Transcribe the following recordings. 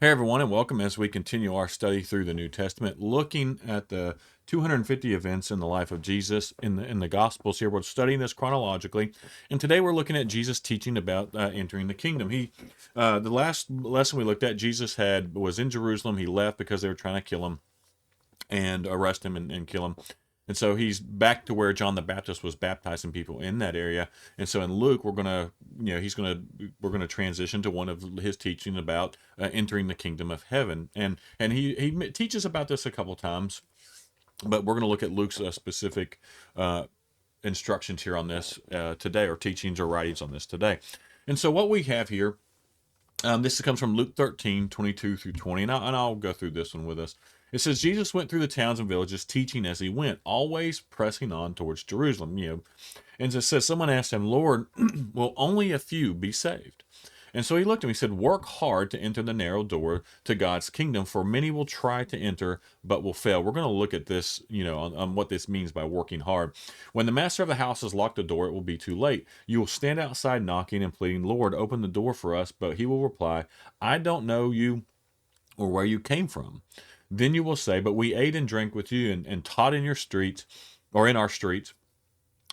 Hey everyone, and welcome as we continue our study through the New Testament, looking at the 250 events in the life of Jesus in the Gospels. Here we're studying this chronologically, and today we're looking at Jesus teaching about entering the kingdom. The last lesson we looked at, Jesus had was in Jerusalem. He left because they were trying to kill him and arrest him and kill him. And so he's back to where John the Baptist was baptizing people in that area. And so in Luke, we're gonna transition to one of his teaching about entering the kingdom of heaven. And he teaches about this a couple times, but we're gonna look at Luke's specific instructions here on this today, or teachings or writings on this today. And so what we have here, this comes from Luke 13:22 through 20, and I'll go through this one with us. It says, Jesus went through the towns and villages, teaching as he went, always pressing on towards Jerusalem. And it says, someone asked him, Lord, will only a few be saved? And so he looked at him, he said, work hard to enter the narrow door to God's kingdom, for many will try to enter, but will fail. We're going to look at this, on what this means by working hard. When the master of the house has locked the door, it will be too late. You will stand outside knocking and pleading, Lord, open the door for us. But he will reply, I don't know you or where you came from. Then you will say, but we ate and drank with you and taught in your streets or in our streets.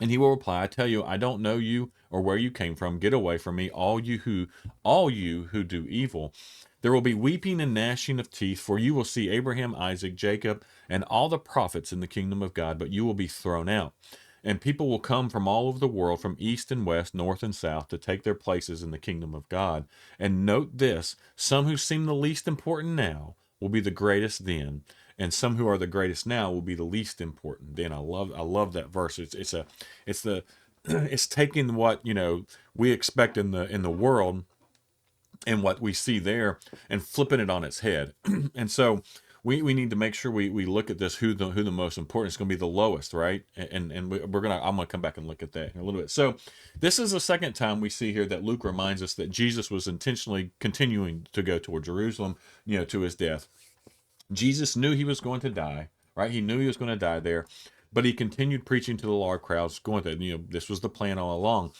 And he will reply, I tell you, I don't know you or where you came from. Get away from me, all you who do evil. There will be weeping and gnashing of teeth, for you will see Abraham, Isaac, Jacob, and all the prophets in the kingdom of God, but you will be thrown out. And people will come from all over the world, from east and west, north and south, to take their places in the kingdom of God. And note this, some who seem the least important now will be the greatest then, and some who are the greatest now will be the least important then. I love that verse. It's the it's taking what we expect in the world and what we see there and flipping it on its head. And so we need to make sure we look at this, who the most important is going to be, the lowest, right? I'm gonna come back and look at that in a little bit. So this is the second time we see here that Luke reminds us that Jesus was intentionally continuing to go toward Jerusalem, to his death. Jesus knew he was going to die, right? He knew he was going to die there, but he continued preaching to the large crowds, going to, this was the plan all along.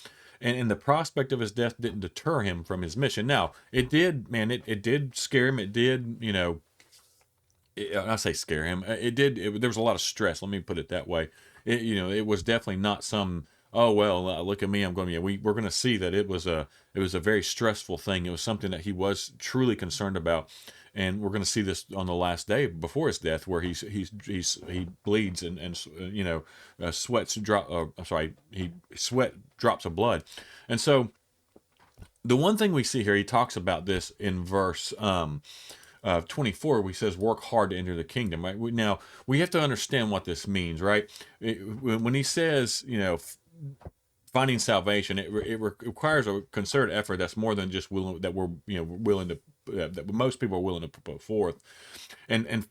And the prospect of his death didn't deter him from his mission. Now, it did, man, it did scare him. It did, I say scare him. There was a lot of stress. Let me put it that way. It was definitely not some. Oh well, look at me. I'm going to. We're going to see that it was a very stressful thing. It was something that he was truly concerned about, and we're going to see this on the last day before his death, where he bleeds and sweats drop. Sorry, he sweat drops of blood, and so the one thing we see here, he talks about this in verse 24, he says, work hard to enter the kingdom, right? Now, we have to understand what this means, right? When he says, finding salvation, it requires a concerted effort that's more than just that we're, willing to, that most people are willing to put forth. And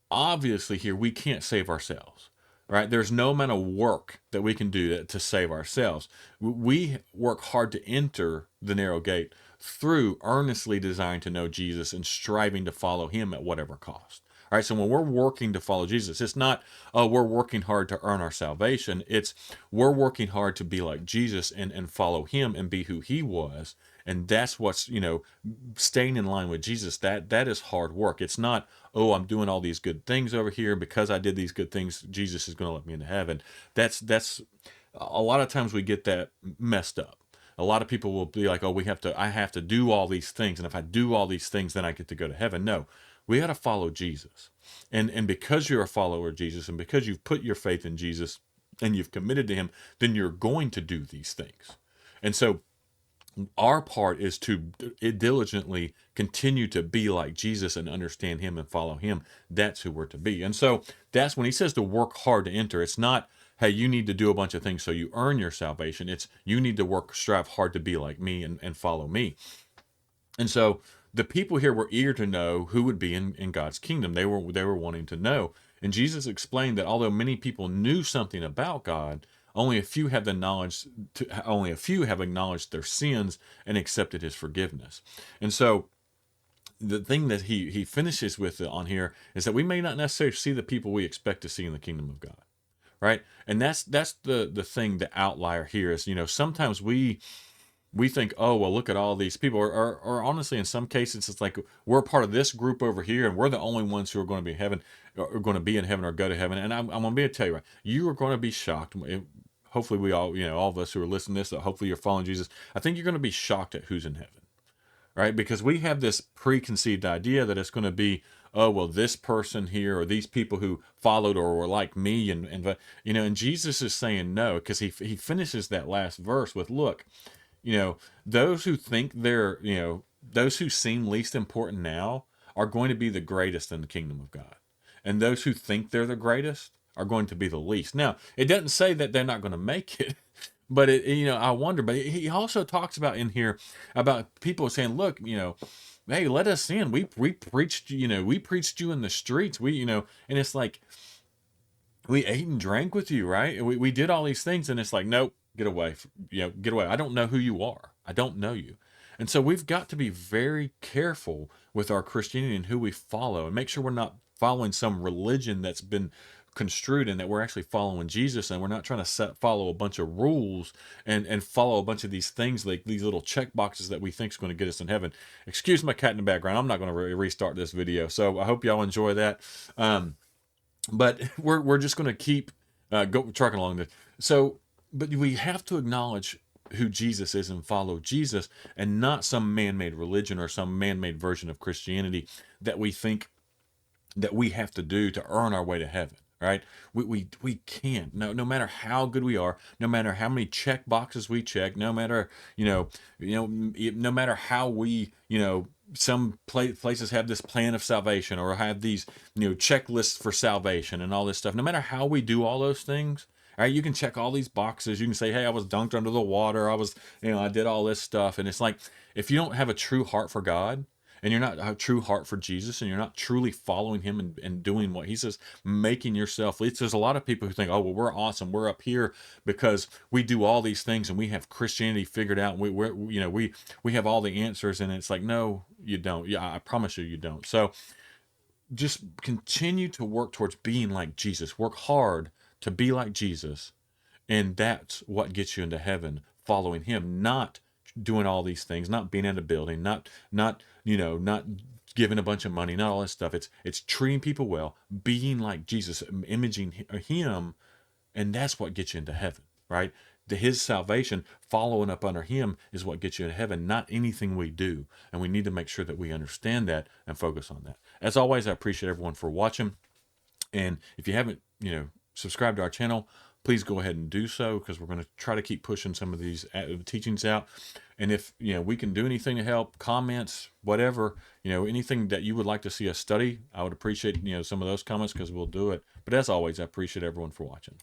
obviously here, we can't save ourselves. Right? There's no amount of work that we can do to save ourselves. We work hard to enter the narrow gate through earnestly desiring to know Jesus and striving to follow him at whatever cost. All right, so when we're working to follow Jesus, it's not, oh, we're working hard to earn our salvation. It's we're working hard to be like Jesus and follow him and be who he was. And that's what's, staying in line with Jesus. That is hard work. It's not, oh, I'm doing all these good things over here. Because I did these good things, Jesus is going to let me into heaven. That's a lot of times we get that messed up. A lot of people will be like, oh, I have to do all these things. And if I do all these things, then I get to go to heaven. No, we got to follow Jesus. And because you're a follower of Jesus, and because you've put your faith in Jesus and you've committed to him, then you're going to do these things. And so our part is to diligently continue to be like Jesus and understand him and follow him. That's who we're to be. And so that's when he says to work hard to enter. It's not, hey, you need to do a bunch of things so you earn your salvation. It's you need to strive hard to be like me and follow me. And so the people here were eager to know who would be in God's kingdom. They were wanting to know. And Jesus explained that although many people knew something about God, only a few have acknowledged their sins and accepted his forgiveness. And so the thing that he finishes with on here is that we may not necessarily see the people we expect to see in the kingdom of God. Right? And that's the thing, the outlier here is, sometimes we we think, oh, well, look at all these people. Or honestly, in some cases, it's like we're part of this group over here, and we're the only ones who are going to be in heaven, or are going to be in heaven or go to heaven. And I'm going to be able to tell you, right, you are going to be shocked. Hopefully, we all, all of us who are listening to this, that hopefully you're following Jesus. I think you're going to be shocked at who's in heaven, right? Because we have this preconceived idea that it's going to be, oh, well, this person here, or these people who followed or were like me, and Jesus is saying no, because he finishes that last verse with, look, those who think those who seem least important now are going to be the greatest in the kingdom of God. And those who think they're the greatest are going to be the least. Now, it doesn't say that they're not going to make it, but I wonder, but he also talks about in here about people saying, look, hey, let us in. We preached, we preached you in the streets. And it's like, we ate and drank with you, right? And we did all these things, and it's like, nope, get away, get away. I don't know who you are. I don't know you. And so we've got to be very careful with our Christianity and who we follow, and make sure we're not following some religion that's been construed, and that we're actually following Jesus, and we're not trying to follow a bunch of rules and follow a bunch of these things, like these little check boxes that we think is going to get us in heaven. Excuse my cat in the background. I'm not going to restart this video. So I hope y'all enjoy that. But we're just going to keep trucking along this. So, but we have to acknowledge who Jesus is and follow Jesus, and not some man-made religion or some man-made version of Christianity that we think that we have to do to earn our way to heaven. Right? We can't. No matter how good we are, no matter how many check boxes we check, no matter no matter how we some places have this plan of salvation, or have these checklists for salvation and all this stuff. No matter how we do all those things, all right, you can check all these boxes. You can say, hey, I was dunked under the water. I was, I did all this stuff. And it's like, if you don't have a true heart for God, and you're not a true heart for Jesus, and you're not truly following him and doing what he says, making yourself lead. There's a lot of people who think, oh, well, we're awesome. We're up here because we do all these things and we have Christianity figured out. We have all the answers. And it's like, no, you don't. Yeah, I promise you, you don't. So just continue to work towards being like Jesus. Work hard to be like Jesus. And that's what gets you into heaven, following him, not doing all these things, not being in a building, not giving a bunch of money, not all this stuff. It's treating people well, being like Jesus, imaging him, and that's what gets you into heaven, right? His salvation, following up under him, is what gets you into heaven, not anything we do. And we need to make sure that we understand that and focus on that. As always, I appreciate everyone for watching. And if you haven't, subscribed to our channel, please go ahead and do so, because we're going to try to keep pushing some of these teachings out. And if we can do anything to help, comments, whatever, anything that you would like to see us study, I would appreciate some of those comments, because we'll do it. But as always, I appreciate everyone for watching.